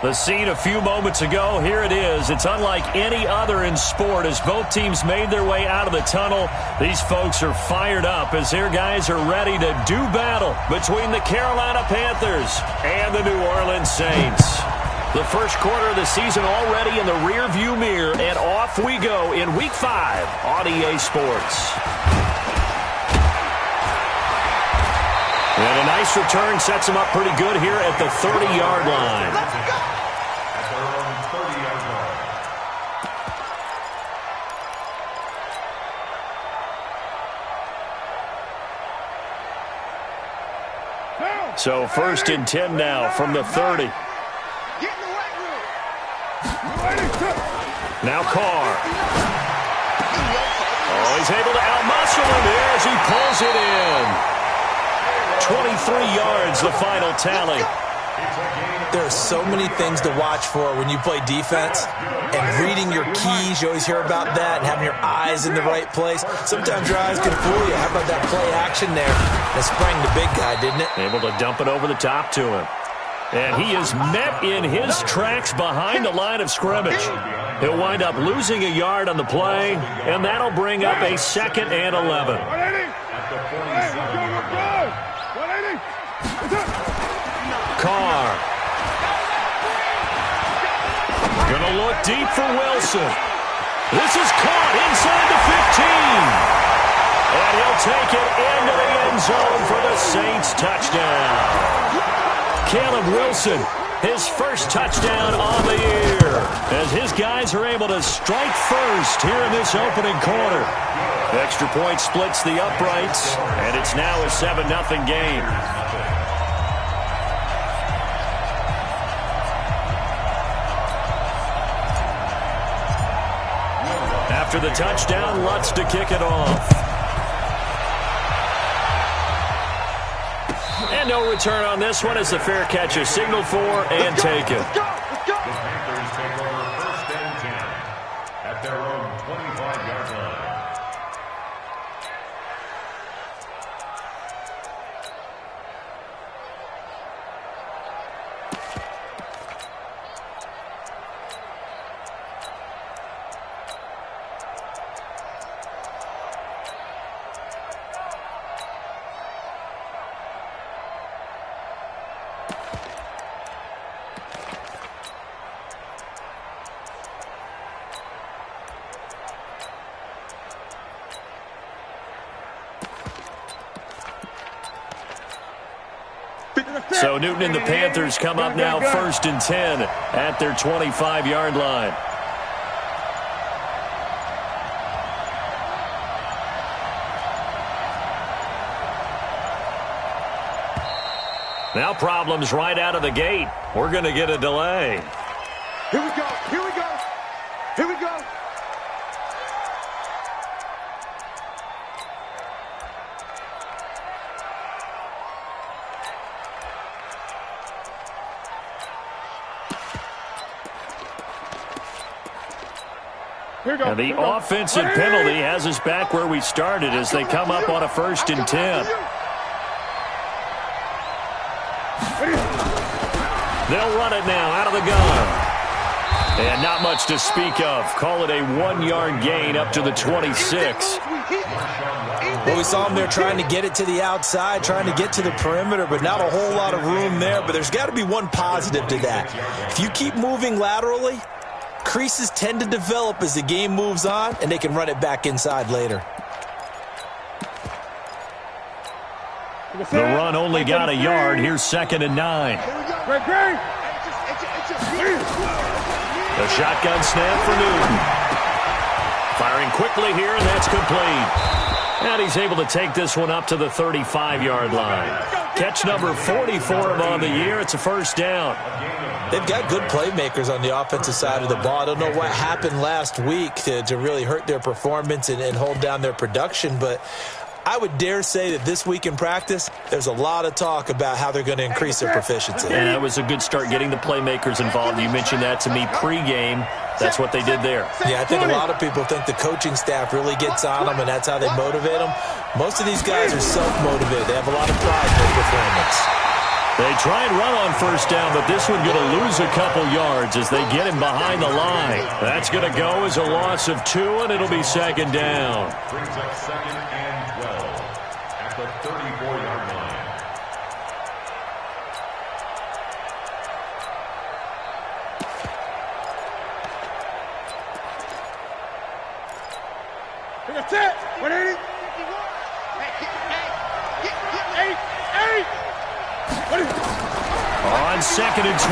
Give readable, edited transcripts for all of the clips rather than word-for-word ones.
The scene a few moments ago, here it is. It's unlike any other in sport as both teams made their way out of the tunnel. These folks are fired up as their guys are ready to do battle between the Carolina Panthers and the New Orleans Saints. The first quarter of the season already in the rearview mirror, and off we go in Week 5 on EA Sports. And a nice return sets him up pretty good here at the 30-yard line. Let's go! At their own 30-yard line. So 1st and 10 now from the 30. Get in the right room. Now Carr. Oh, he's able to outmuscle him there as he pulls it in. 23 yards, the final tally. There are so many things to watch for when you play defense, and reading your keys, you always hear about that, and having your eyes in the right place. Sometimes your eyes can fool you. How about that play action there? That sprang the big guy, didn't it? Able to dump it over the top to him. And he is met in his tracks behind the line of scrimmage. He'll wind up losing a yard on the play, and that'll bring up a 2nd and 11. Carr. Gonna look deep for Wilson. This is caught inside the 15. And he'll take it into the end zone for the Saints touchdown. Caleb Wilson, his first touchdown on the year, as his guys are able to strike first here in this opening quarter. Extra point splits the uprights, and it's now a 7-0 game. After the touchdown, Lutz to kick it off. And no return on this one as the fair catch is signaled for and taken. Let's go! The Panthers take over 1st and 10 at their own 25-yard line. So Newton and the Panthers come up now 1st and 10 at their 25-yard line. Now problems right out of the gate. We're going to get a delay. Here we go. Here we go. Here we go. And the offensive penalty has us back where we started as they come up on a 1st and 10. They'll run it now out of the gun. And not much to speak of. Call it a 1-yard gain up to the 26. Well, we saw him there trying to get it to the outside, trying to get to the perimeter, but not a whole lot of room there. But there's got to be one positive to that. If you keep moving laterally, creases tend to develop as the game moves on, and they can run it back inside later. The run only got a yard. Here's 2nd and 9. The shotgun snap for Newton. Firing quickly here, and that's complete. And he's able to take this one up to the 35-yard line. Catch number 40 for him on the year. It's a 1st down. They've got good playmakers on the offensive side of the ball. I don't know what happened last week to really hurt their performance and hold down their production, but I would dare say that this week in practice, there's a lot of talk about how they're going to increase their proficiency. And that was a good start getting the playmakers involved. You mentioned that to me pregame. That's what they did there. Yeah, I think a lot of people think the coaching staff really gets on them, and that's how they motivate them. Most of these guys are self-motivated. They have a lot of pride in their performance. They try and run on first down, but this one going to lose a couple yards as they get him behind the line. That's going to go as a loss of 2, and it'll be second down. Brings up 2nd and 12 at the 34-yard line. That's it. 180. On 2nd and 12,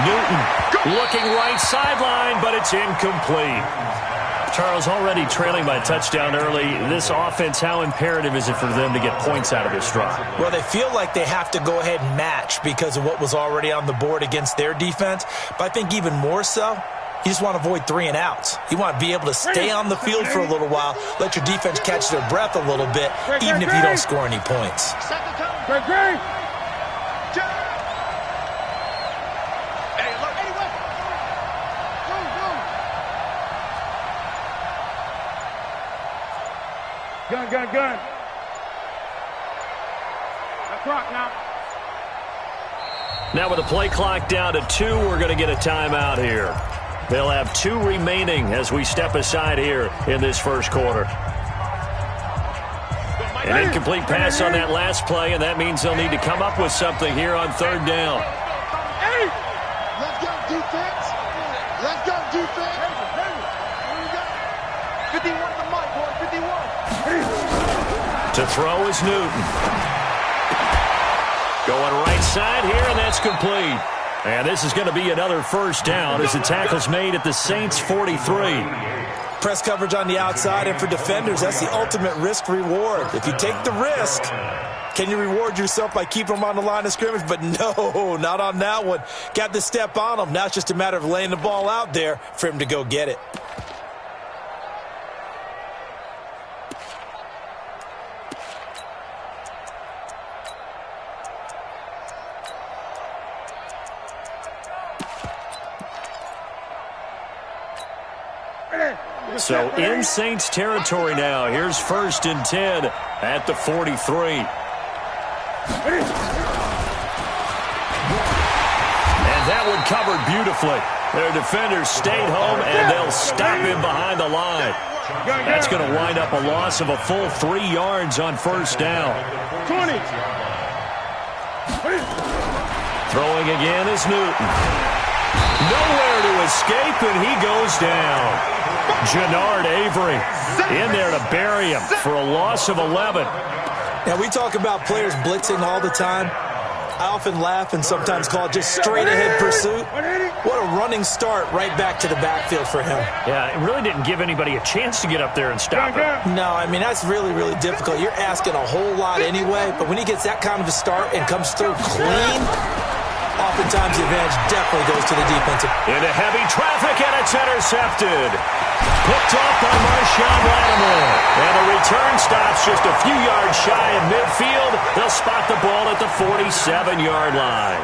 Newton looking right sideline, but it's incomplete. Charles, already trailing by a touchdown early. This offense, how imperative is it for them to get points out of this drive? Well, they feel like they have to go ahead and match because of what was already on the board against their defense. But I think even more so, you just want to avoid 3 and outs. You want to be able to stay on the field for a little while, let your defense catch their breath a little bit, even if you don't score any points. Great. Gun. Let's rock now. Now with the play clock down to 2, we're going to get a timeout here. They'll have 2 remaining as we step aside here in this first quarter. An incomplete pass on that last play, and that means they'll need to come up with something here on 3rd down. Let's go, defense. 51 to Mike, boy. 51. To throw is Newton. Going right side here, and that's complete. And this is going to be another first down as the tackle's made at the Saints' 43. Press coverage on the outside, and for defenders, that's the ultimate risk-reward. If you take the risk, can you reward yourself by keeping them on the line of scrimmage? But no, not on that one. Got to step on them. Now it's just a matter of laying the ball out there for him to go get it. So in Saints territory now. Here's 1st and 10 at the 43. And that one covered beautifully. Their defenders stayed home, and they'll stop him behind the line. That's going to wind up a loss of a full 3 yards on first down. 20. Throwing again is Newton. Nowhere to escape, and he goes down. Jannard Avery in there to bury him for a loss of 11. Now, we talk about players blitzing all the time. I often laugh and sometimes call it just straight-ahead pursuit. What a running start right back to the backfield for him. Yeah, it really didn't give anybody a chance to get up there and stop him. No, I mean, that's really, really difficult. You're asking a whole lot anyway, but when he gets that kind of a start and comes through clean, oftentimes the advantage definitely goes to the defensive. Into heavy traffic, and it's intercepted. Picked off by Marshawn Lattimore. And the return stops just a few yards shy of midfield. They'll spot the ball at the 47-yard line.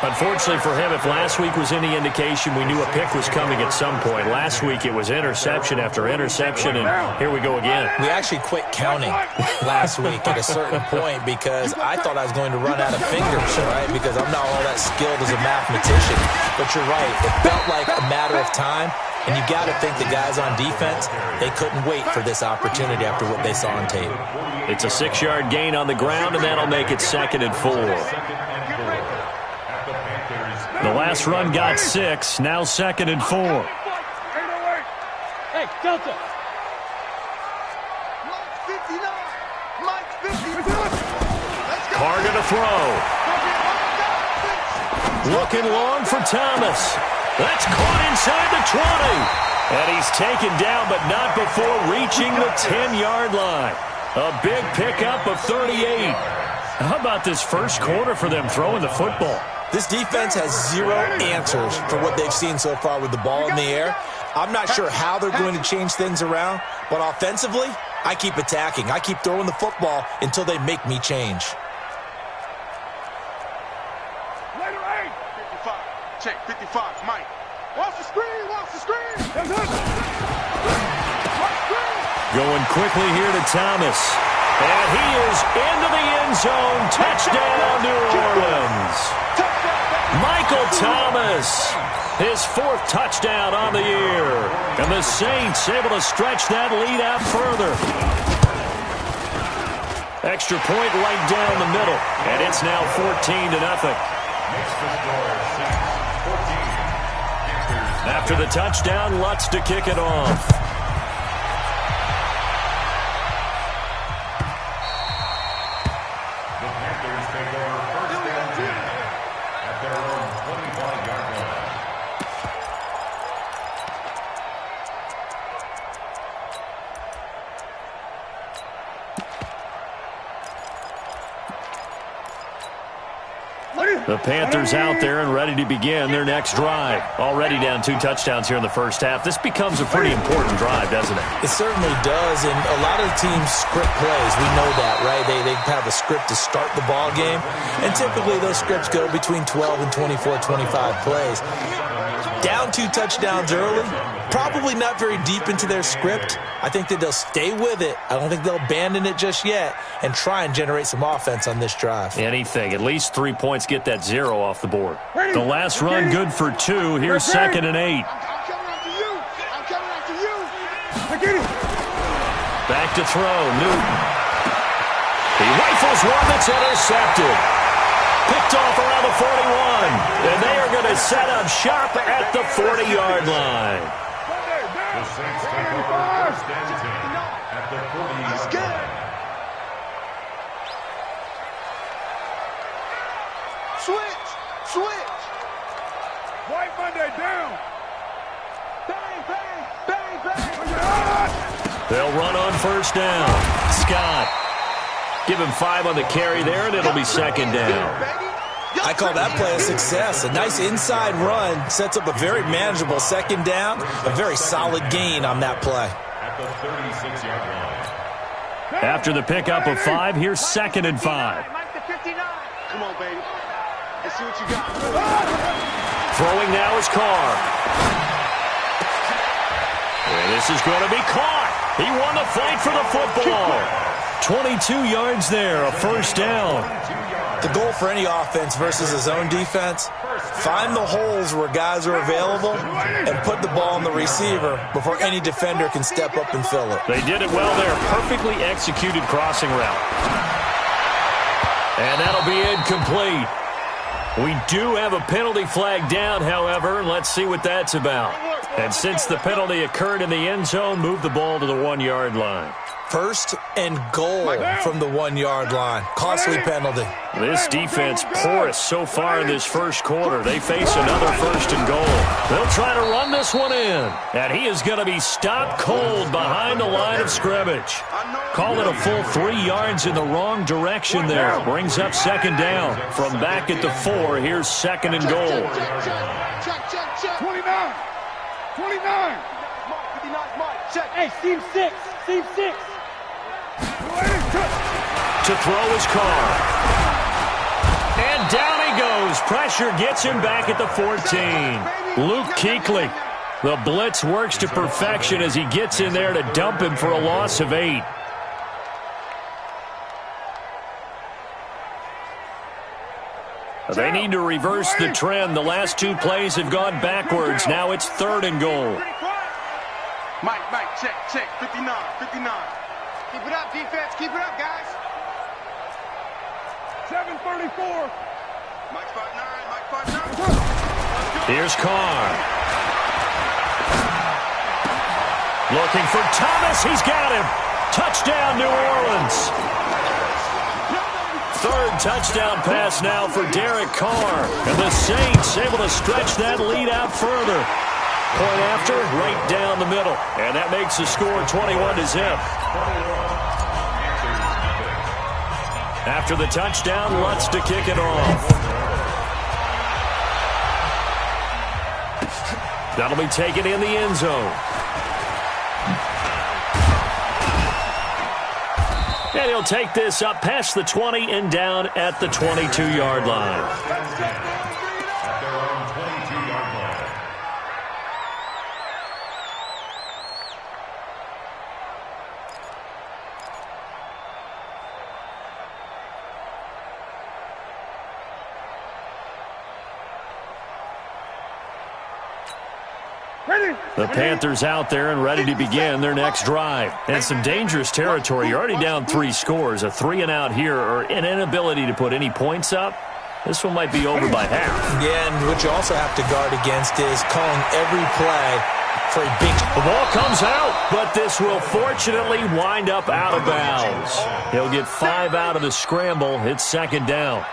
Unfortunately for him, if last week was any indication, we knew a pick was coming at some point. Last week it was interception after interception, and here we go again. We actually quit counting last week at a certain point because I thought I was going to run out of fingers, right? Because I'm not all that skilled as a mathematician. But you're right. It felt like a matter of time, and you got to think the guys on defense, they couldn't wait for this opportunity after what they saw on tape. It's a 6-yard gain on the ground, and that'll make it 2nd and 4. The last run got 6, now 2nd and 4. Hey, Delta. Mike's 59. Mike's 59. Carr to throw. Looking long for Thomas. That's caught inside the 20. And he's taken down, but not before reaching the 10-yard line. A big pickup of 38. How about this first quarter for them throwing the football? This defense has 0 answers for what they've seen so far with the ball in the air. I'm not sure how they're going to change things around, but offensively, I keep attacking. I keep throwing the football until they make me change. Later 8. 55. Check, 55. Mike. Watch the screen. Watch the screen. Going quickly here to Thomas. And he is into the end zone. Touchdown, New Orleans. Michael Thomas, his 4th touchdown on the year. And the Saints able to stretch that lead out further. Extra point right down the middle. And it's now 14-0. After the touchdown, Lutz to kick it off. The Panthers out there and ready to begin their next drive. Already down 2 touchdowns here in the first half. This becomes a pretty important drive, doesn't it? It certainly does, and a lot of the teams script plays. We know that, right? They have a script to start the ball game, and typically those scripts go between 12 and 24, 25 plays. Down 2 touchdowns early, probably not very deep into their script. I think that they'll stay with it. I don't think they'll abandon it just yet and try and generate some offense on this drive. Anything. At least 3 points, get that 0 off the board. The last run good for 2. Here's 2nd and 8. I'm coming after you. I'm coming after you. I get it. Back to throw. Newton. He rifles one that's intercepted. Picked off around the 41. And they are going to set up shop at the 40-yard line. The Saints take over 1st and 10 at the 40-yard line. Switch. White Monday down. Bang, bang, bang, bang. They'll run on 1st down. Scott. Give him 5 on the carry there, and it'll be 2nd down. I call that play a success. A nice inside run sets up a very manageable 2nd down. A very solid gain on that play. At the 36-yard line. After the pickup of 5, here's 2nd and 5. Come on, baby. Let's see what you got. Throwing now is Carr. And this is going to be caught. He won the fight for the football. 22 yards there, a 1st down. The goal for any offense versus his own defense, find the holes where guys are available and put the ball on the receiver before any defender can step up and fill it. They did it well there. Perfectly executed crossing route. And that'll be incomplete. We do have a penalty flag down, however. Let's see what that's about. And since the penalty occurred in the end zone, move the ball to the 1-yard line. 1st and goal from the 1-yard line. Costly penalty. This defense porous so far in this first quarter. They face another 1st and goal. They'll try to run this one in. And he is going to be stopped cold behind the line of scrimmage. Call it a full 3 yards in the wrong direction there. Brings up 2nd down. From back at the 4, here's 2nd and goal. Check. 29. 29. Check. Hey, seam 6. Seam 6. To throw his Carr. And down he goes. Pressure gets him back at the 14. Luke Kuechly. The blitz works to perfection as he gets in there to dump him for a loss of 8. They need to reverse the trend. The last 2 plays have gone backwards. Now it's 3rd and goal. Mike, check. 59. Keep it up, defense. Keep it up, guys. 7:34. Mike 5'9". Here's Carr. Looking for Thomas. He's got him. Touchdown, New Orleans. 3rd touchdown pass now for Derek Carr. And the Saints able to stretch that lead out further. Point after, right down the middle. And that makes the score 21-0. After the touchdown, Lutz to kick it off. That'll be taken in the end zone. And he'll take this up past the 20 and down at the 22-yard line. The Panthers out there and ready to begin their next drive. And some dangerous territory. You're already down 3 scores. A 3-and-out here or an inability to put any points up. This one might be over by half. Yeah, and what you also have to guard against is calling every play for a big... The ball comes out, but this will fortunately wind up out of bounds. He'll get 5 out of the scramble. It's 2nd down.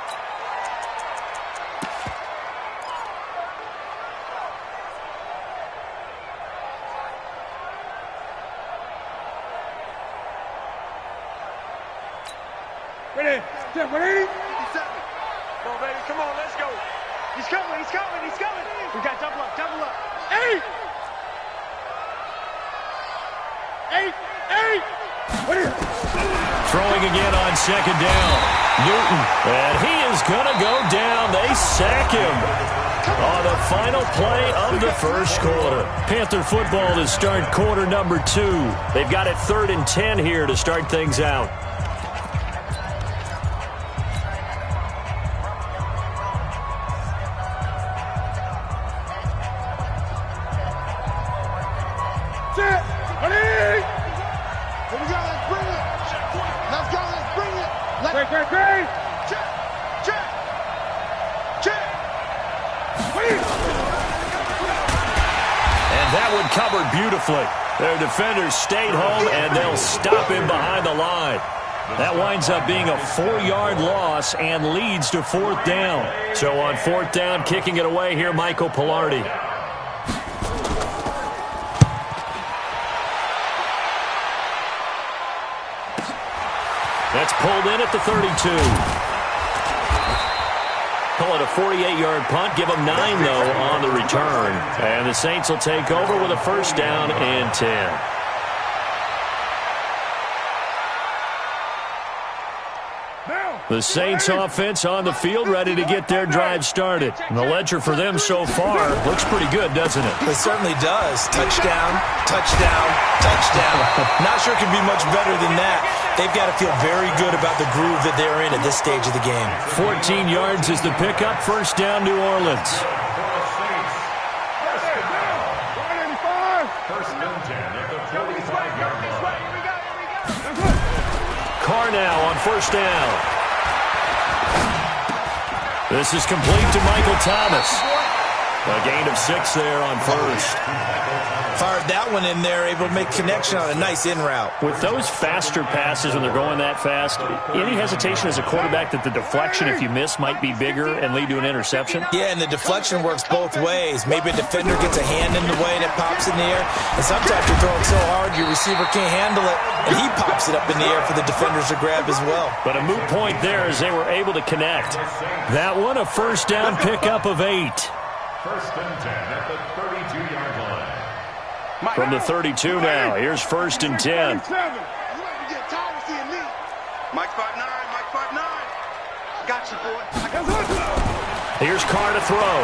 Ready? 180? 57. Come on, baby. Come on, let's go. He's coming. He's coming. He's coming. We got double up. Double up. 8. 8. 8. What is it? Throwing again on 2nd down. Newton. And he is going to go down. They sack him on the final play of the first quarter. Panther football to start quarter number 2. They've got it 3rd and 10 here to start things out. Covered beautifully. Their defenders stayed home, and they'll stop him behind the line. That winds up being a 4-yard loss and leads to 4th down. So on 4th down, kicking it away here, Michael Pilardi. That's pulled in at the 32. Call it a 48-yard punt. Give them 9, though, on the return. And the Saints will take over with a 1st down and 10. The Saints offense on the field, ready to get their drive started. And the ledger for them so far looks pretty good, doesn't it? It certainly does. Touchdown, touchdown, touchdown. Not sure it could be much better than that. They've got to feel very good about the groove that they're in at this stage of the game. 14 yards is the pickup. 1st down, New Orleans. Carr now on 1st down. This is complete to Michael Thomas. A gain of 6 there on 1st. Fired that one in there, able to make connection on a nice in route. With those faster passes when they're going that fast, any hesitation as a quarterback that the deflection, if you miss, might be bigger and lead to an interception? Yeah, and the deflection works both ways. Maybe a defender gets a hand in the way and it pops in the air. And sometimes you're throwing so hard your receiver can't handle it, and he pops it up in the air for the defenders to grab as well. But a moot point there as they were able to connect. That one, a 1st down pickup of 8. 1st and 10 at the 32-yard line. From the 32 now, here's 1st and 10. You like to get tired of seeing me. Mike 5'9", Mike 5'9". I got you, boy. I got you. Here's Carr to throw.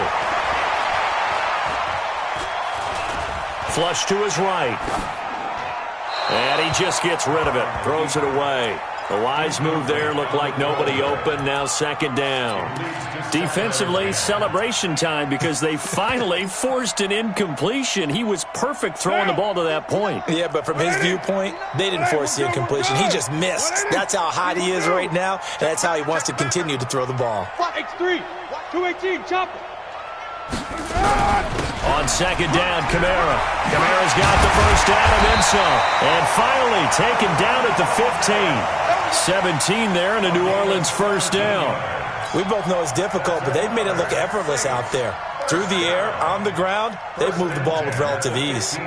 Flush to his right. And he just gets rid of it. Throws it away. A wise move there. Looked like nobody open. Now 2nd down. Defensively, celebration time because they finally forced an incompletion. He was perfect throwing the ball to that point. Yeah, but from his viewpoint, they didn't force the incompletion. He just missed. That's how hot he is right now, and that's how he wants to continue to throw the ball. X3, 218, chopper. On 2nd down, Kamara. Kamara's got the 1st down and then some. And finally taken down at the 15. 17 there and a New Orleans 1st down. We both know it's difficult, but they've made it look effortless out there. Through the air, on the ground, they've moved the ball with relative ease.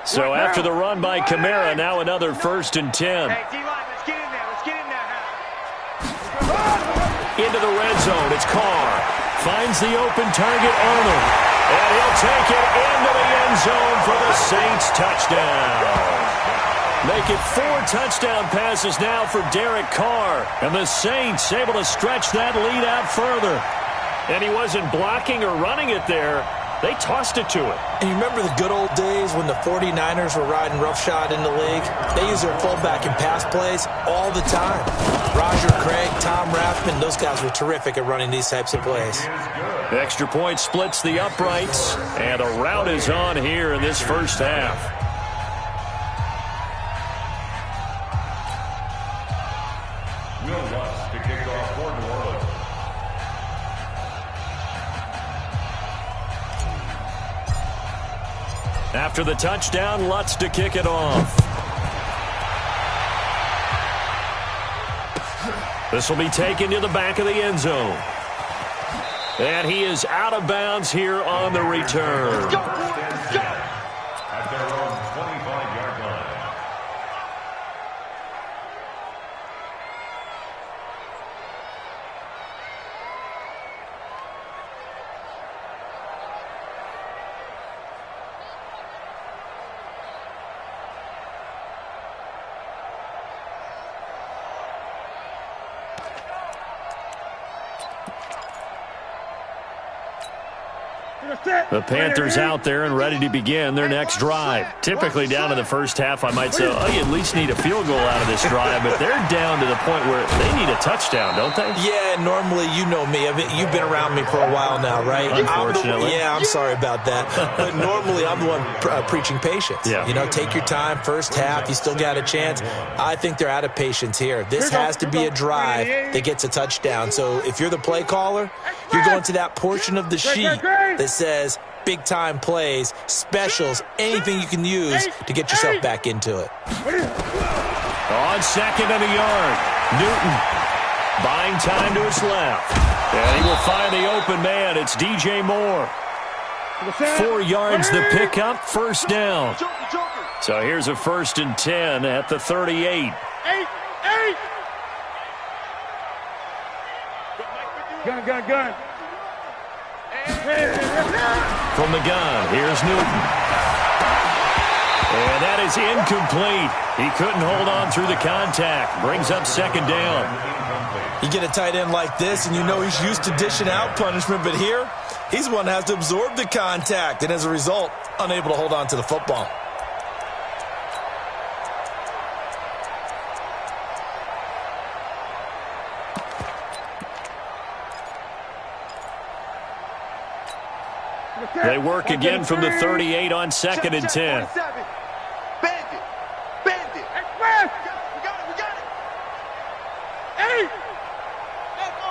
So after the run by Kamara, now another 1st and 10. Hey, D-line, let's get in there. Let's get in there. Into the red zone, it's Carr. Finds the open target, Arnold. And he'll take it into the end zone for the Saints touchdown. Make it 4 touchdown passes now for Derek Carr. And the Saints able to stretch that lead out further. And he wasn't blocking or running it there. They tossed it to him. And you remember the good old days when the 49ers were riding roughshod in the league? They use their fullback in pass plays all the time. Roger Craig, Tom Rathman, those guys were terrific at running these types of plays. Extra point splits the uprights, and a rout is on here in this first half. Will Lutz to kick off for New Orleans. After the touchdown, Lutz to kick it off. This will be taken to the back of the end zone. And he is out of bounds here on the return. At their own 25-yard line. The Panthers out there and ready to begin their next drive. Typically down in the first half, I might say, oh, you at least need a field goal out of this drive, but they're down to the point where they need a touchdown, don't they? Yeah, normally, you know me. You've been around me for a while now, right? Unfortunately. I'm sorry about that. But normally, I'm the one preaching patience. Yeah. You know, take your time, first half, you still got a chance. I think they're out of patience here. This has to be a drive that gets a touchdown. So if you're the play caller, you're going to that portion of the sheet that says big-time plays, specials, anything you can use to get yourself back into it. On second and a yard, Newton buying time to his left. And he will find the open man. It's DJ Moore. 4 yards the pickup, first down. So here's a 1st and 10 at the 38. Gun. From the gun, here's Newton. And that is incomplete. He couldn't hold on through the contact. Brings up second down. You get a tight end like this, and you know he's used to dishing out punishment, but here, he's the one that has to absorb the contact, and as a result, unable to hold on to the football. They work again from the 38 on 2nd and 10. Bandit. We got it. Hey! Echo!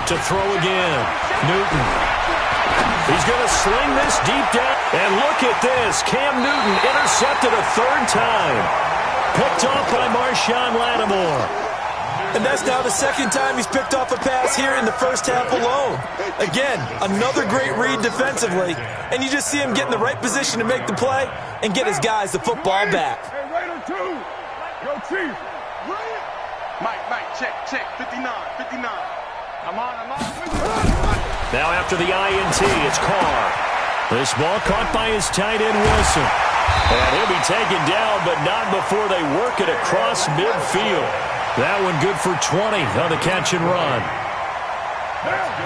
To throw again. Newton. He's going to sling this deep down. And look at this. Cam Newton intercepted a 3rd time. Picked off by Marshawn Lattimore. And that's now the 2nd time he's picked off a pass here in the first half alone. Again, another great read defensively. And you just see him get in the right position to make the play and get his guys the football back. Hey, right on 2. Yo, Chief. Mike, check. 59. I'm on. Now after the INT, it's Carr. This ball caught by his tight end, Wilson. And he'll be taken down, but not before they work it across midfield. That one good for 20 on the catch and run.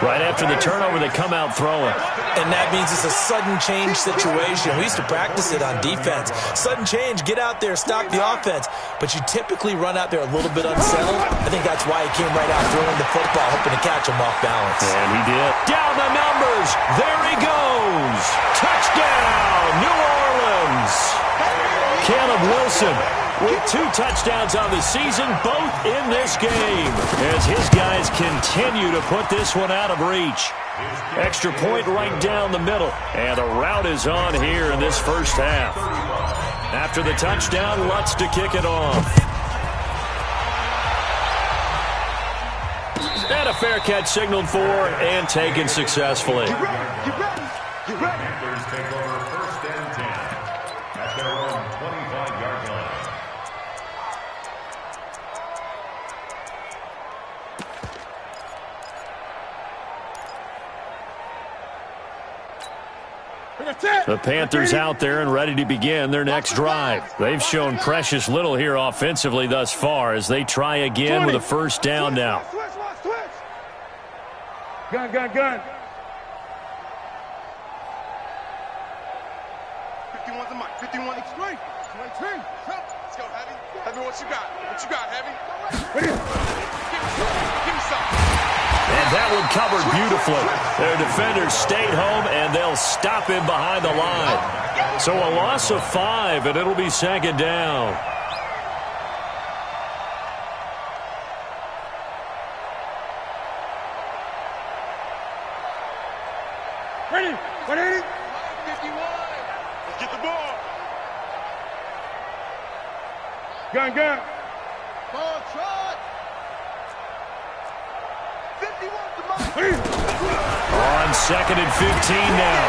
Right after the turnover, they come out throwing. And that means it's a sudden change situation. We used to practice it on defense. Sudden change, get out there, stop the offense. But you typically run out there a little bit unsettled. I think that's why he came right out throwing the football, hoping to catch him off balance. And he did. Down the numbers. There he goes. Touchdown, New Orleans. Caleb Wilson with 2 touchdowns on the season, both in this game, as his guys continue to put this one out of reach. Extra point right down the middle, and the rout is on here in this first half. After the touchdown, Lutz to kick it off. And a fair catch signaled for and taken successfully. You ready? Panthers take over 1st and 10 at their own 25-yard line. The Panthers out there and ready to begin their next drive. They've shown precious little here offensively thus far as they try again with a 1st down now. Gun, gun, gun. 51's a mic. 51 extreme. 23. Let's go, Heavy. Heavy, what you got? What you got, Heavy? Give me some. And that one covered beautifully. Their defenders stayed home, and they'll stop him behind the line. So a loss of 5, and it'll be second down. Ready? 180? 51. Let's get the ball. Gun, gun. Ball trot. 51's the mic. On 2nd and 15 now.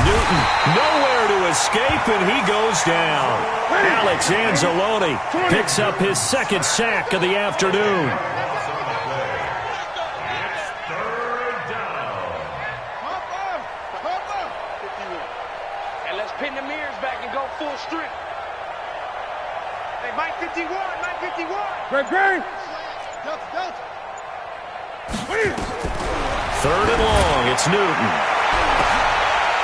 Newton nowhere to escape, and he goes down. Alex Anzalone picks up his second sack of the afternoon. And let's pin the mirrors back and go full strength. Hey, Mike 51, Mike 51. Great, great. Delta. 3rd and long, it's Newton.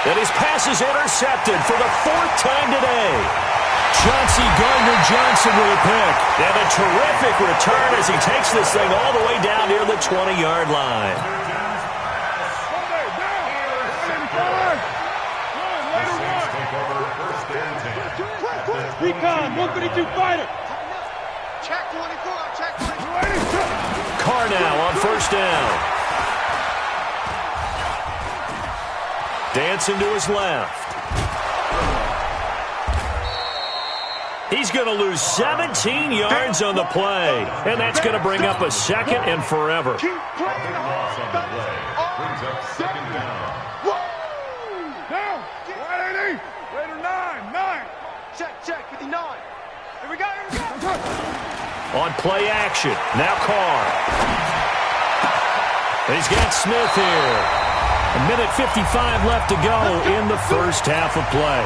And his pass is intercepted for the 4th time today. Chauncey Gardner-Johnson with a pick. And a terrific return as he takes this thing all the way down near the 20-yard line. Recon, 152 fighter. Check 24, check 24. Carr now on 1st down. Dancing to his left. He's going to lose 17 yards on the play. And that's going to bring up a 2nd and forever. Keep playing. Brings up 2nd down. Down. 180. Later 9. Check 59. Here we go. On play action. Now Carr. He's got Smith here. 1:55 left to go in the first half of play.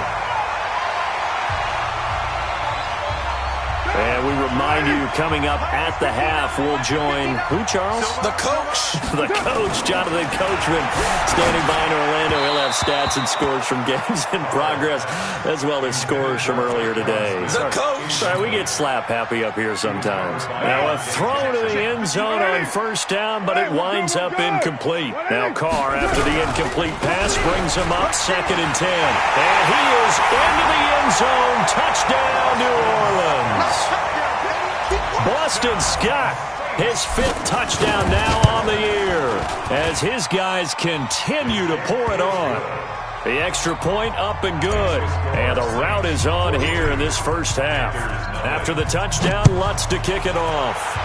And we remind you, coming up at the half, we'll join who, Charles? The coach. The coach, Jonathan Coachman, standing by in Orlando. He'll have stats and scores from games in progress, as well as scores from earlier today. The coach. Sorry, we get slap happy up here sometimes. Now a throw to the end zone on 1st down, but it winds up incomplete. Now Carr, after the incomplete pass, brings him up 2nd and 10. And he is into the end zone. Touchdown, New Orleans. Boston Scott, his 5th touchdown now on the year, as his guys continue to pour it on. The extra point up and good, and the route is on here in this first half. After the touchdown, Lutz to kick it off.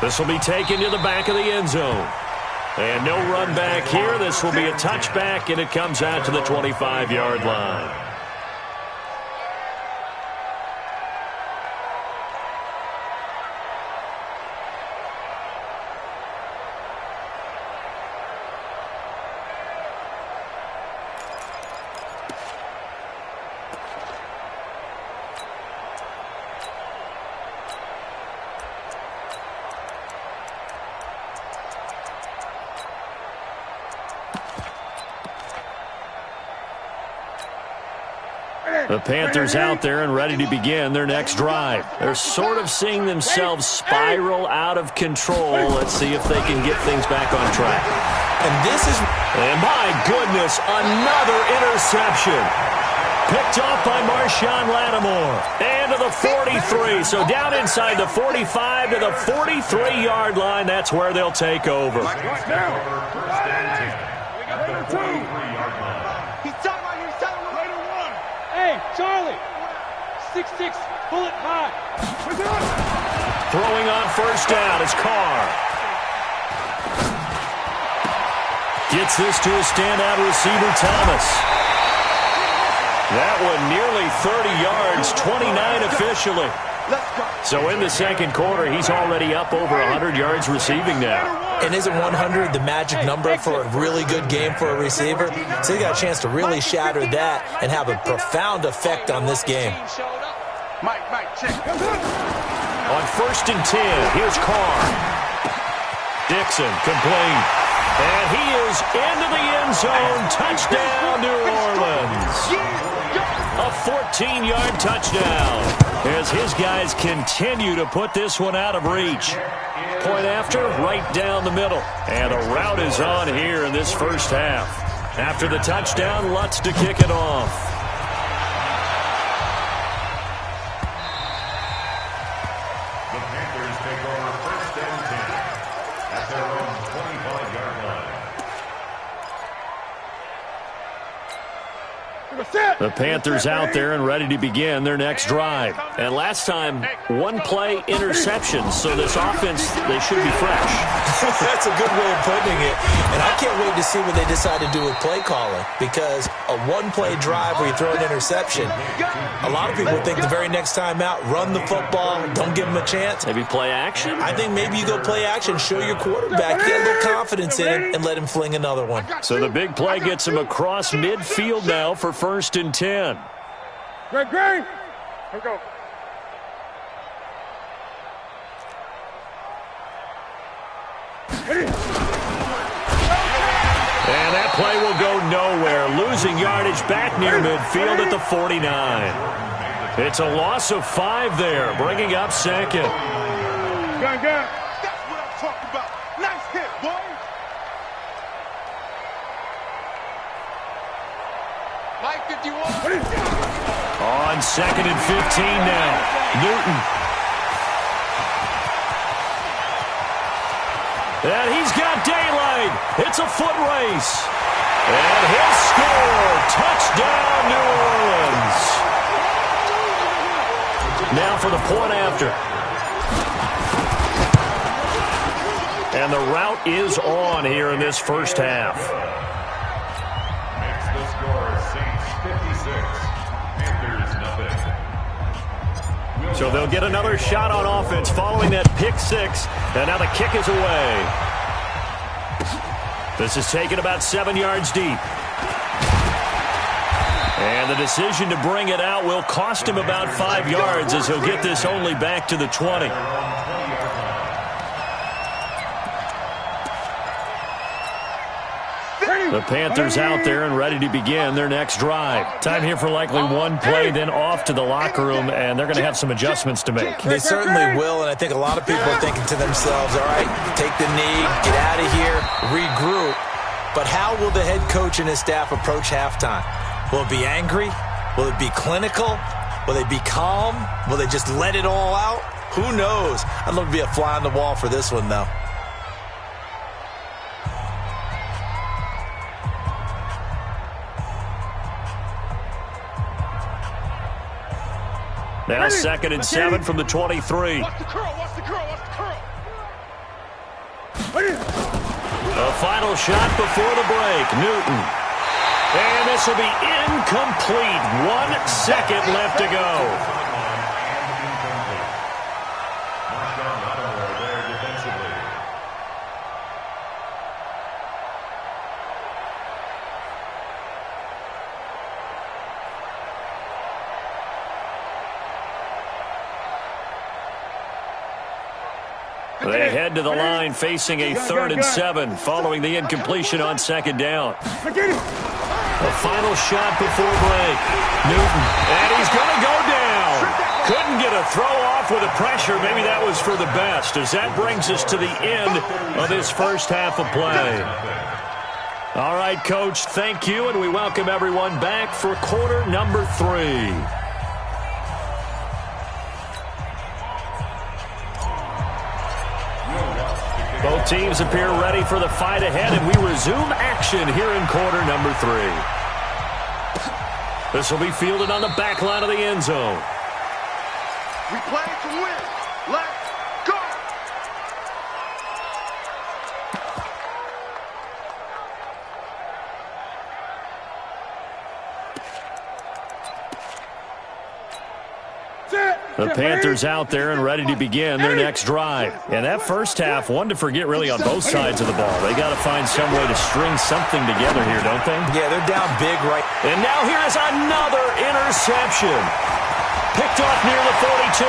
This will be taken to the back of the end zone. And no run back here. This will be a touchback, and it comes out to the 25-yard line. The Panthers out there and ready to begin their next drive. They're sort of seeing themselves spiral out of control. Let's see if they can get things back on track. And my goodness, another interception. Picked off by Marshawn Lattimore. And to the 43. So down inside the 45 to the 43-yard line. That's where they'll take over. Hey, Charlie. 6'6", bullet high. Throwing on 1st down is Carr. Gets this to a standout receiver, Thomas. That one nearly 30 yards, 29 officially. So in the second quarter, he's already up over 100 yards receiving now. And isn't 100 the magic number for a really good game for a receiver? So he got a chance to really shatter that and have a profound effect on this game. Mike, check. On 1st and 10, here's Carr. Dixon, complete. And he is into the end zone. Touchdown, New Orleans. A 14-yard touchdown as his guys continue to put this one out of reach. Point after, right down the middle. And the route is on here in this first half. After the touchdown, Lutz to kick it off. The Panthers take over first and 10 at their own 25-yard line. The Panthers out there and ready to begin their next drive. And last time, one-play interception, so this offense, they should be fresh. That's a good way of putting it. And I can't wait to see what they decide to do with play calling, because a one-play drive where you throw an interception, a lot of people think the very next time out, run the football, don't give them a chance. Maybe play action? I think maybe you go play action, show your quarterback, get a little confidence in him, and let him fling another one. So the big play gets him across midfield now for first and 10. Greg, here we go. And that play will go nowhere, losing yardage back near midfield at the 49. It's a loss of 5 there, bringing up second. Gun. That's what I'm talking about. Nice hit, boy. Mike 51. On second and 15 now. Newton. And he's got daylight. It's a foot race. And he'll score. Touchdown, New Orleans. Now for the point after. And the route is on here in this first half. Makes the score Saints 56. So they'll get another shot on offense following that pick six. And now the kick is away. This is taken about 7 yards deep. And the decision to bring it out will cost him about 5 yards as he'll get this only back to the 20. The Panthers out there and ready to begin their next drive. Time here for likely one play, then off to the locker room, and they're going to have some adjustments to make. They certainly will, and I think a lot of people are thinking to themselves, all right, take the knee, get out of here, regroup. But how will the head coach and his staff approach halftime? Will it be angry? Will it be clinical? Will they be calm? Will they just let it all out? Who knows? I'd love to be a fly on the wall for this one, though. Now second and 7 from the 23. Watch the curl. A final shot before the break. Newton. And this will be incomplete. 1 second left to go. They head to the line facing a 3rd and 7 following the incompletion on second down. A final shot before break. Newton. And he's going to go down. Couldn't get a throw off with the pressure. Maybe that was for the best, as that brings us to the end of this first half of play. All right, Coach, thank you, and we welcome everyone back for quarter number 3. Both teams appear ready for the fight ahead, and we resume action here in quarter number 3. This will be fielded on the back line of the end zone. We play to win. Let's go. The Panthers out there and ready to begin their next drive. And that first half, one to forget really on both sides of the ball. They got to find some way to string something together here, don't they? Yeah, they're down big right. And now here is another interception. Picked off near the 42.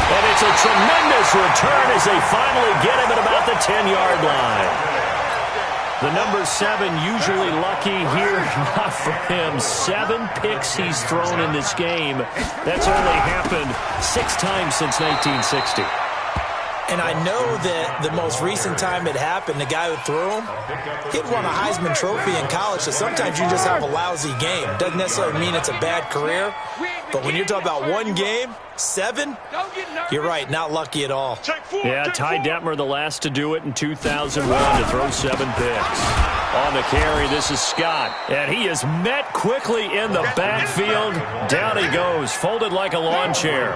And It's a tremendous return as they finally get him at about the 10-yard line. The number 7 usually lucky here, not for him. 7 picks he's thrown in this game. That's only happened 6 times since 1960. And I know that the most recent time it happened, the guy who threw him, he'd won a Heisman Trophy in college, so sometimes you just have a lousy game. Doesn't necessarily mean it's a bad career, but when you're talking about one game, 7, you're right, not lucky at all. Yeah, Ty Detmer, the last to do it in 2001, to throw 7 picks. On the carry, this is Scott, and he is met quickly in the backfield. Down he goes, folded like a lawn chair.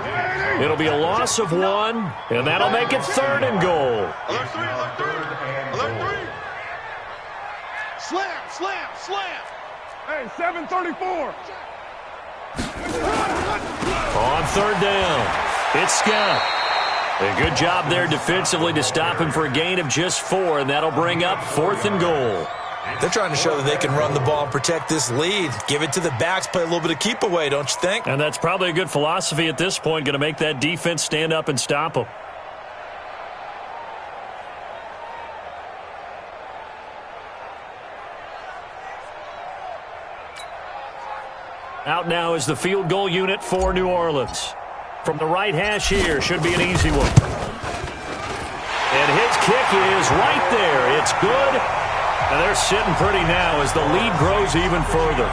It'll be a loss of 1, and that'll make it 3rd and goal. Alert 3, alert 3. Slam, slam, slam. Hey, 734. On 3rd down, it's Scott. A good job there defensively to stop him for a gain of just 4, and that'll bring up 4th and goal. They're trying to show that they can run the ball and protect this lead. Give it to the backs, play a little bit of keep away, don't you think? And that's probably a good philosophy at this point, going to make that defense stand up and stop them. Out now is the field goal unit for New Orleans. From the right hash here, should be an easy one. And his kick is right there. It's good. And they're sitting pretty now as the lead grows even further.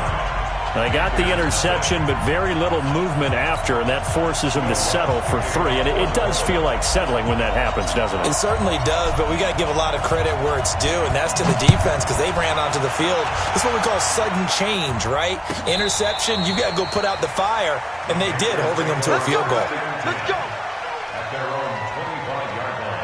They got the interception, but very little movement after, and that forces them to settle for 3. And it does feel like settling when that happens, doesn't it? It certainly does, but we got to give a lot of credit where it's due, and that's to the defense because they ran onto the field. This is what we call sudden change, right? Interception, you got to go put out the fire, and they did, holding them to a field goal. Let's go. At their own 25-yard line.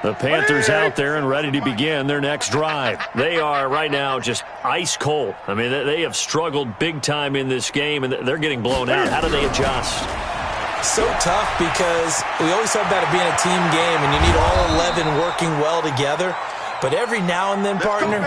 The Panthers out there and ready to begin their next drive. They are right now just ice cold. I mean, they have struggled big time in this game, and they're getting blown out. How do they adjust? So tough because we always talk about it being a team game, and you need all 11 working well together. But every now and then, partner,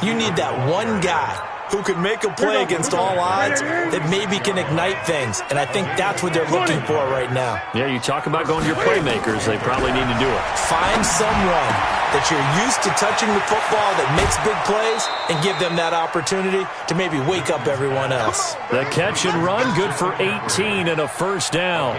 you need that one guy who can make a play against all odds that maybe can ignite things. And I think that's what they're looking for right now. Yeah, you talk about going to your playmakers. They probably need to do it. Find someone that you're used to touching the football that makes big plays and give them that opportunity to maybe wake up everyone else. The catch and run, good for 18 and a 1st down.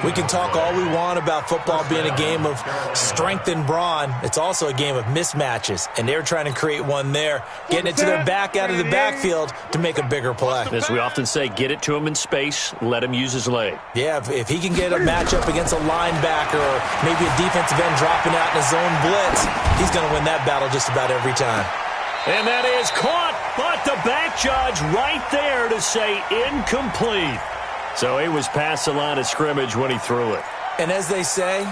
We can talk all we want about football being a game of strength and brawn. It's also a game of mismatches, and they're trying to create one there, getting it to their back out of the backfield to make a bigger play. As we often say, get it to him in space, let him use his leg. Yeah, if he can get a matchup against a linebacker or maybe a defensive end dropping out in a zone blitz, he's going to win that battle just about every time. And that is caught, but the back judge right there to say incomplete. So he was past the line of scrimmage when he threw it. And as they say,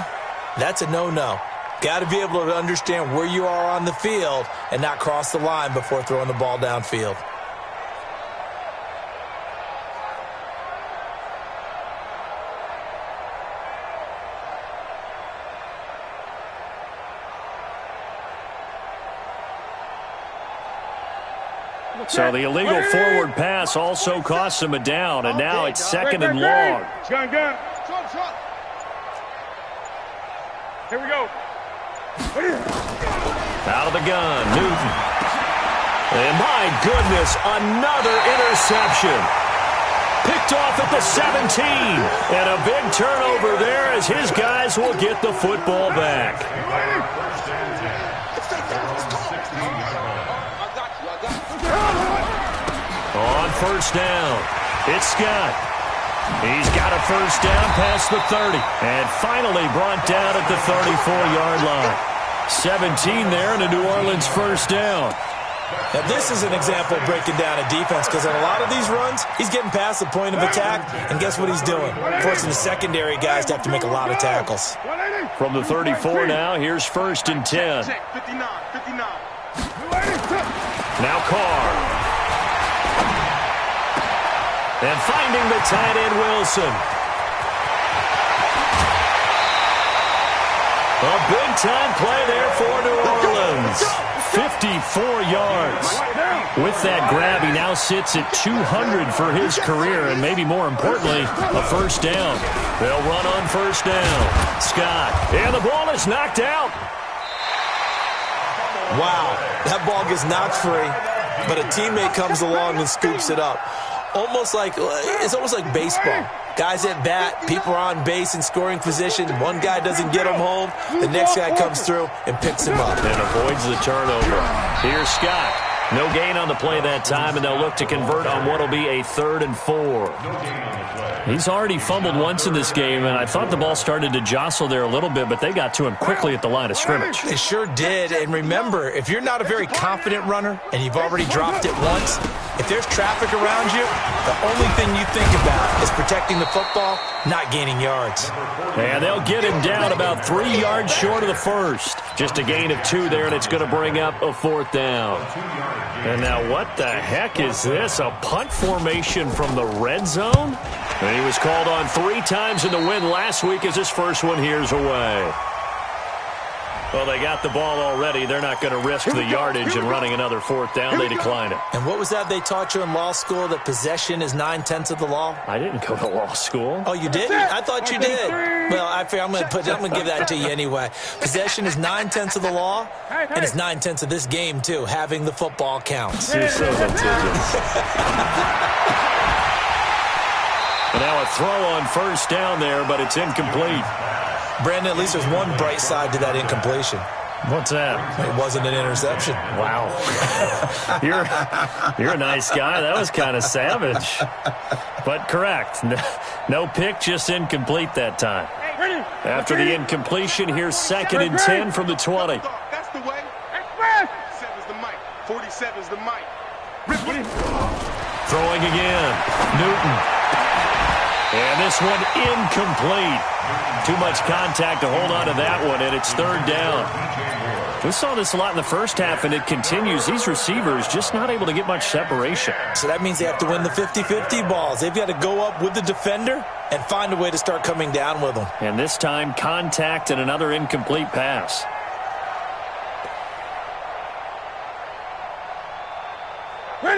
that's a no-no. Got to be able to understand where you are on the field and not cross the line before throwing the ball downfield. So the illegal forward pass also cost him a down, and now it's 2nd and long. Gun. Here we go. Out of the gun, Newton. And my goodness, another interception. Picked off at the 17. And a big turnover there as his guys will get the football back. On 1st down, it's Scott. He's got a 1st down past the 30. And finally brought down at the 34-yard line. 17 there and a New Orleans 1st down. Now, this is an example of breaking down a defense because in a lot of these runs, he's getting past the point of attack, and guess what he's doing? Forcing the secondary guys to have to make a lot of tackles. From the 34 now, here's 1st and 10. 59. Now Carr. And finding the tight end, Wilson. A big-time play there for New Orleans. 54 yards. With that grab, he now sits at 200 for his career, and maybe more importantly, a first down. They'll run on first down. Scott, and the ball is knocked out. Wow, that ball gets knocked free, but a teammate comes along and scoops it up. It's almost like baseball. Guys at bat, people are on base in scoring position. One guy doesn't get him home. The next guy comes through and picks him up. And avoids the turnover. Here's Scott. No gain on the play that time, and they'll look to convert on what will be a 3rd and 4. He's already fumbled once in this game, and I thought the ball started to jostle there a little bit, but they got to him quickly at the line of scrimmage. They sure did. And remember, if you're not a very confident runner and you've already dropped it once, if there's traffic around you, the only thing you think about is protecting the football, not gaining yards. And they'll get him down about 3 yards short of the first. Just a gain of 2 there, and it's going to bring up a 4th down. And now what the heck is this? A punt formation from the red zone? And he was called on 3 times in the win last week as his first one here's away. Well, they got the ball already. They're not going to risk the yardage and running another 4th down. They decline it. And what was that they taught you in law school, that possession is 9/10 of the law? I didn't go to law school. Oh, you didn't? I thought you did. Well, I'm going to give that to you anyway. Possession is 9/10 of the law, and it's 9/10 of this game, too. Having the football counts. You're so litigious. And now a throw on first down there, but it's incomplete. Brandon, at least there's one bright side to that incompletion. What's that? It wasn't an interception. Wow. You're a nice guy. That was kind of savage. But correct. No pick, just incomplete that time. After the incompletion, here's 2nd and 10 from the 20. That's the way. 47's the mic. 47's the mic. Throwing again. Newton. And this one incomplete. Too much contact to hold on to that one, and it's 3rd down. We saw this a lot in the first half, and it continues. These receivers just not able to get much separation. So that means they have to win the 50-50 balls. They've got to go up with the defender and find a way to start coming down with them. And this time, contact and another incomplete pass.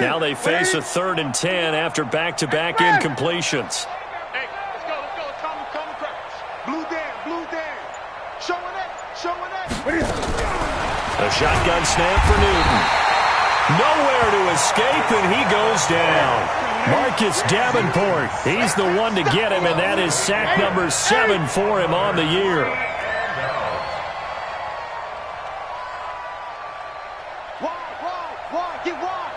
Now they face a 3rd and 10 after back-to-back incompletions. Hey, let's go. Let's calm the crowds. Blue Dan. Showing it. A shotgun snap for Newton. Nowhere to escape, and he goes down. Marcus Davenport, he's the one to get him, and that is sack number 7 for him on the year. Wide, get wide.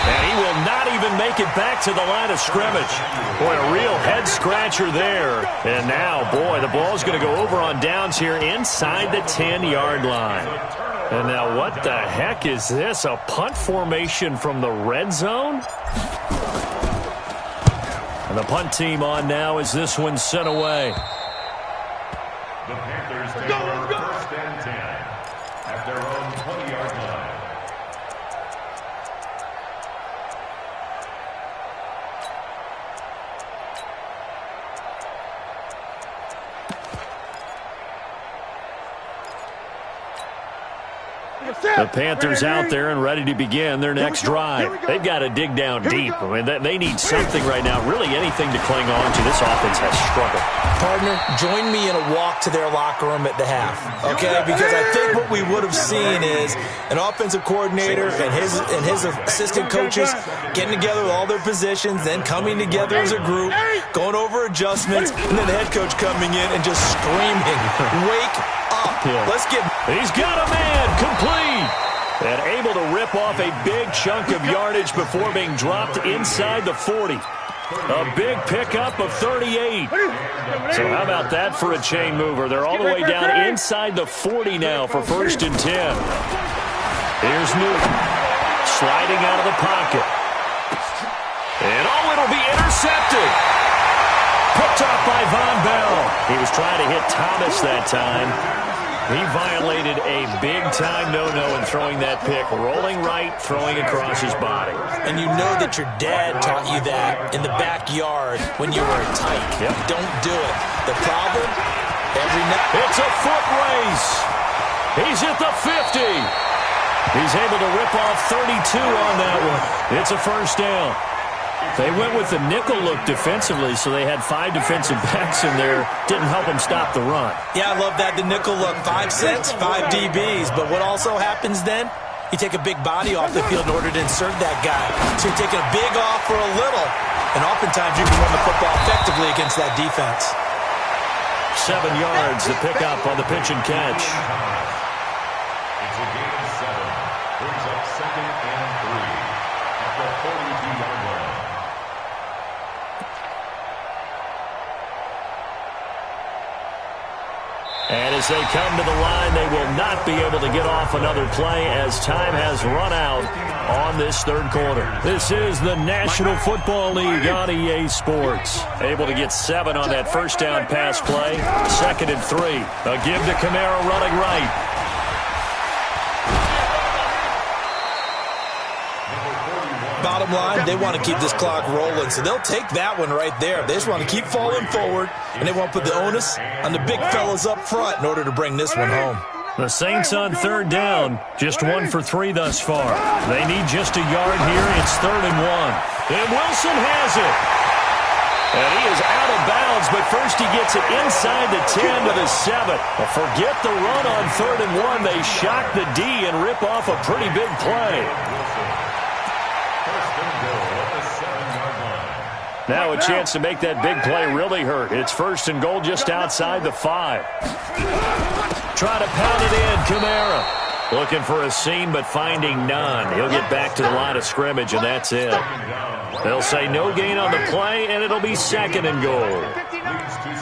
And he will not even make it back to the line of scrimmage. Boy, a real head-scratcher there. And now, boy, the ball's going to go over on downs here inside the 10-yard line. And now what the heck is this? A punt formation from the red zone? And the punt team on now as this one's sent away. The Panthers take over 1st and 10 at their own 20-yard line. The Panthers out there and ready to begin their next drive. They've got to dig down deep. I mean, they need something right now, really anything to cling on to. This offense has struggled. Partner, join me in a walk to their locker room at the half, okay? Because I think what we would have seen is an offensive coordinator and his assistant coaches getting together with all their positions, then coming together as a group, going over adjustments, and then the head coach coming in and just screaming, "Wake up. Let's get..." He's got a man, complete. And able to rip off a big chunk of yardage before being dropped inside the 40. A big pickup of 38. So how about that for a chain mover? They're all the way down inside the 40 now for 1st and 10. Here's Newton sliding out of the pocket. And it'll be intercepted. Picked off by Von Bell. He was trying to hit Thomas that time. He violated a big-time no-no in throwing that pick. Rolling right, throwing across his body. And you know that your dad taught you that in the backyard when you were a tyke. Yep. Don't do it. The problem, it's a foot race. He's at the 50. He's able to rip off 32 on that one. It's a first down. They went with the nickel look defensively, so they had 5 defensive backs in there. Didn't help them stop the run. Yeah, I love that, the nickel look. 5 cents, 5 DBs. But what also happens then? You take a big body off the field in order to insert that guy. So you're taking a big off for a little. And oftentimes you can run the football effectively against that defense. 7 yards, the pickup on the pitch and catch. It's a gain of 7. Brings up 2nd and 3 at the 42-yard line. And as they come to the line, they will not be able to get off another play as time has run out on this third quarter. This is the National Football League on EA Sports. Able to get 7 on that first down pass play. 2nd and 3. A give to Kamara running right. Bottom line, they want to keep this clock rolling, so they'll take that one right there. They just want to keep falling forward, and they want to put the onus on the big fellas up front in order to bring this one home. The Saints on third down, just 1 for 3 thus far. They need just a yard here. It's 3rd and 1. And Wilson has it. And he is out of bounds, but first he gets it inside the 10 to the 7. Well, forget the run on 3rd and 1. They shock the D and rip off a pretty big play. Now a chance to make that big play really hurt. It's 1st and goal just outside the 5. Try to pound it in, Kamara. Looking for a seam, but finding none. He'll get back to the line of scrimmage, and that's it. They'll say no gain on the play, and it'll be 2nd and goal.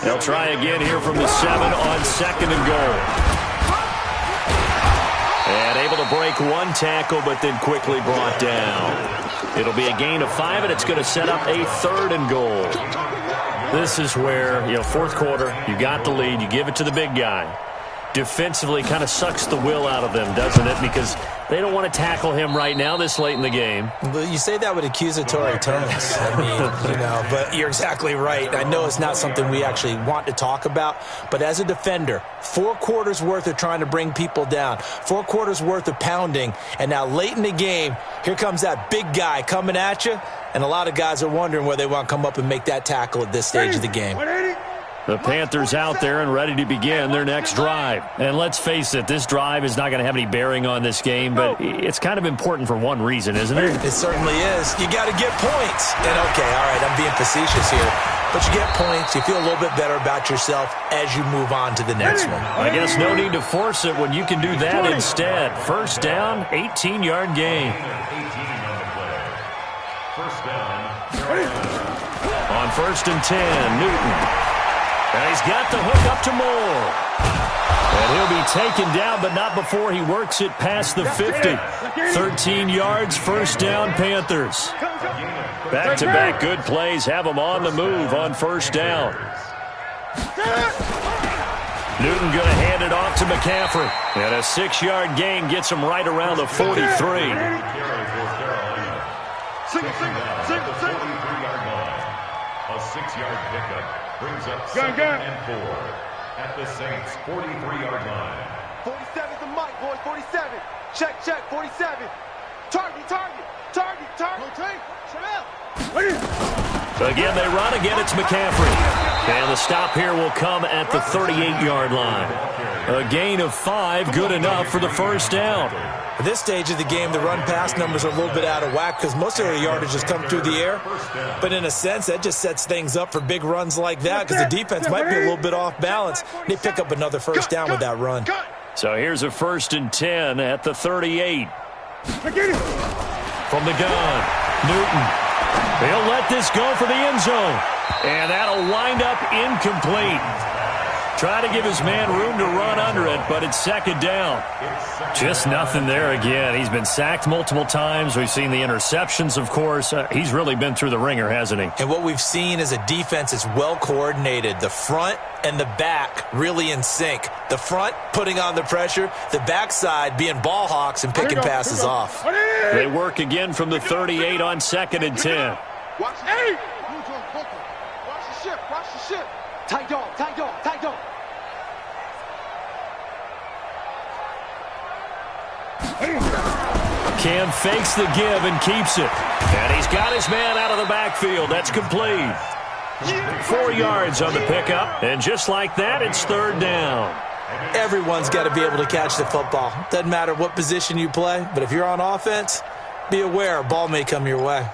They'll try again here from the 7 on 2nd and goal. And able to break 1 tackle, but then quickly brought down. It'll be a gain of 5, and it's going to set up a 3rd and goal. This is where, 4th quarter, you got the lead, you give it to the big guy. Defensively kind of sucks the will out of them, doesn't it? Because they don't want to tackle him right now this late in the game. But you say that with accusatory tones. I mean, but you're exactly right. I know it's not something we actually want to talk about, but as a defender, 4 quarters worth of trying to bring people down, 4 quarters worth of pounding, and now late in the game, here comes that big guy coming at you, and a lot of guys are wondering where they want to come up and make that tackle at this stage of the game. The Panthers out there and ready to begin their next drive. And let's face it, this drive is not going to have any bearing on this game, but it's kind of important for one reason, isn't it? It certainly is. You got to get points. And okay, all right, I'm being facetious here. But you get points, you feel a little bit better about yourself as you move on to the next one. I guess no need to force it when you can do that instead. First down, 18-yard gain. First down. On 1st and 10, Newton. And he's got the hook up to Moore. And he'll be taken down, but not before he works it past the 50. 13 yards, first down, Panthers. Back-to-back good plays have them on the move on first down. Newton going to hand it off to McCaffrey. And a 6-yard gain gets him right around the 43. A 6-yard pickup. Brings up 2nd and 4 at the Saints' 43-yard line. 47's the mic, boys. 47. Check, 47. Target. Again, they run. Again, it's McCaffrey. And the stop here will come at the 38-yard line. A gain of 5, good enough for the first down. At this stage of the game, the run-pass numbers are a little bit out of whack because most of their yardage has come through the air. But in a sense, that just sets things up for big runs like that because the defense might be a little bit off balance. They pick up another first down with that run. So here's a 1st and 10 at the 38. From the gun, Newton. He'll let this go for the end zone. And that'll wind up incomplete. Try to give his man room to run under it, but it's second down. Just nothing there again. He's been sacked multiple times. We've seen the interceptions, of course. He's really been through the ringer, hasn't he? And what we've seen is a defense that's well coordinated. The front and the back really in sync. The front putting on the pressure, the backside being ball hawks and picking passes off. They work again from the 38 on 2nd and 10. Watch the ship. Watch the ship. Tight dog. Cam fakes the give and keeps it. And he's got his man out of the backfield. That's complete. 4 yards on the pickup. And just like that, it's third down. Everyone's got to be able to catch the football. Doesn't matter what position you play, but if you're on offense, be aware a ball may come your way.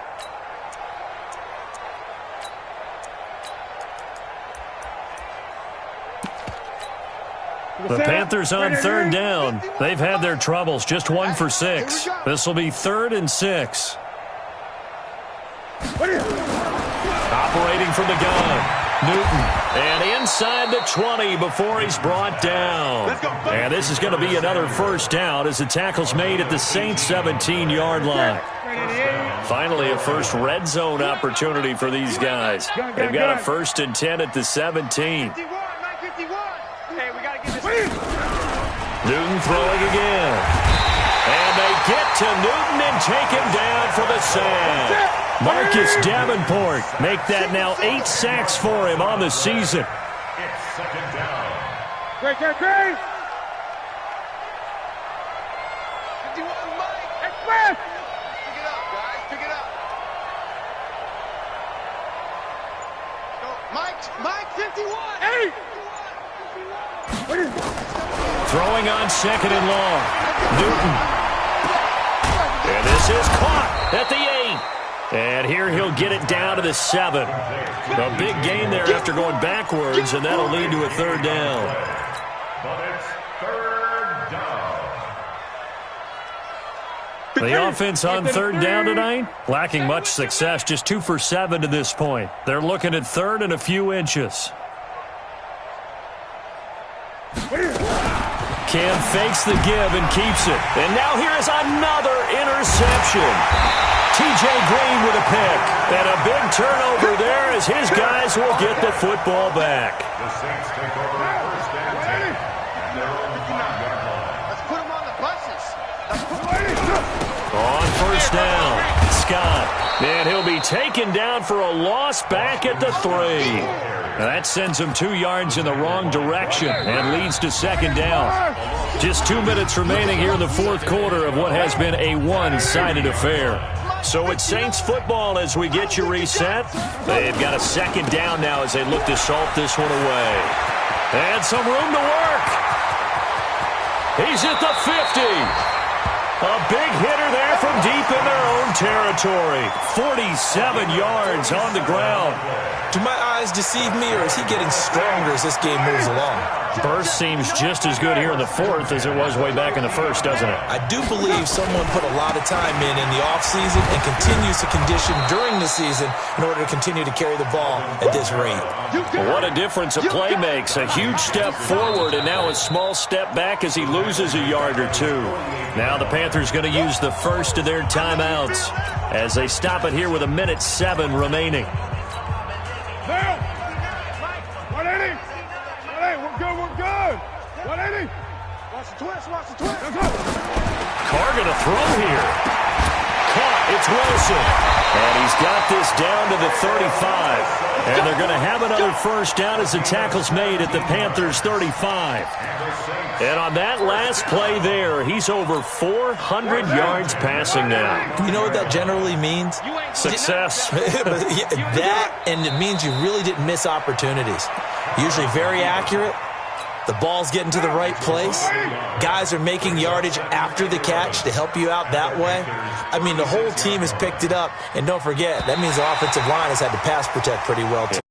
The Panthers on third down. They've had their troubles. Just 1 for 6. This will be 3rd and 6. Operating from the gun. Newton. And inside the 20 before he's brought down. And this is going to be another first down as the tackle's made at the Saints 17-yard line. Finally, a first red zone opportunity for these guys. They've got a 1st and 10 at the 17. Newton throwing again. And they get to Newton and take him down for the sack. Marcus Davenport make that now 8 sacks for him on the season. It's second down. Great. 51, Mike. Express. Pick it up, guys. Pick it up. Go, Mike, 51. 8. Throwing on 2nd and long. Newton. And this is caught at the 8. And here he'll get it down to the 7. A big gain there after going backwards, and that'll lead to a third down. But it's third down. The offense on third down tonight, lacking much success, just 2 for 7 to this point. They're looking at 3rd and a few inches. Cam fakes the give and keeps it. And now here is another interception. T.J. Green with a pick. And a big turnover there as his guys will get the football back. The Saints take over 1st and 10. And they're on the 5-yard line. Let's put them on the buses. On first down, Scott. And he'll be taken down for a loss back at the 3. That sends him 2 yards in the wrong direction and leads to second down. Just 2 minutes remaining here in the 4th quarter of what has been a one-sided affair. So it's Saints football as we get you reset. They've got a second down now as they look to salt this one away. And some room to work. He's at the 50. A big hitter there from deep in their own territory. 47 yards on the ground. Do my eyes deceive me, or is he getting stronger as this game moves along? Burst seems just as good here in the 4th as it was way back in the 1st, doesn't it? I do believe someone put a lot of time in the offseason and continues to condition during the season in order to continue to carry the ball at this rate. What a difference a play makes. A huge step forward and now a small step back as he loses a yard or 2. Now the Panthers going to use the first of their timeouts as they stop it here with 1:07 remaining. Now, 180. 180. We're good. 180. Watch the twist. Let's go. Carr going to throw here. Caught. It's Wilson. And he's got this down to the 35. And they're going to have another first down as the tackle's made at the Panthers' 35. And on that last play there, he's over 400 yards passing now. You know what that generally means? Success. That, and it means you really didn't miss opportunities. Usually very accurate. The ball's getting to the right place. Guys are making yardage after the catch to help you out that way. I mean, the whole team has picked it up. And don't forget, that means the offensive line has had to pass protect pretty well, too.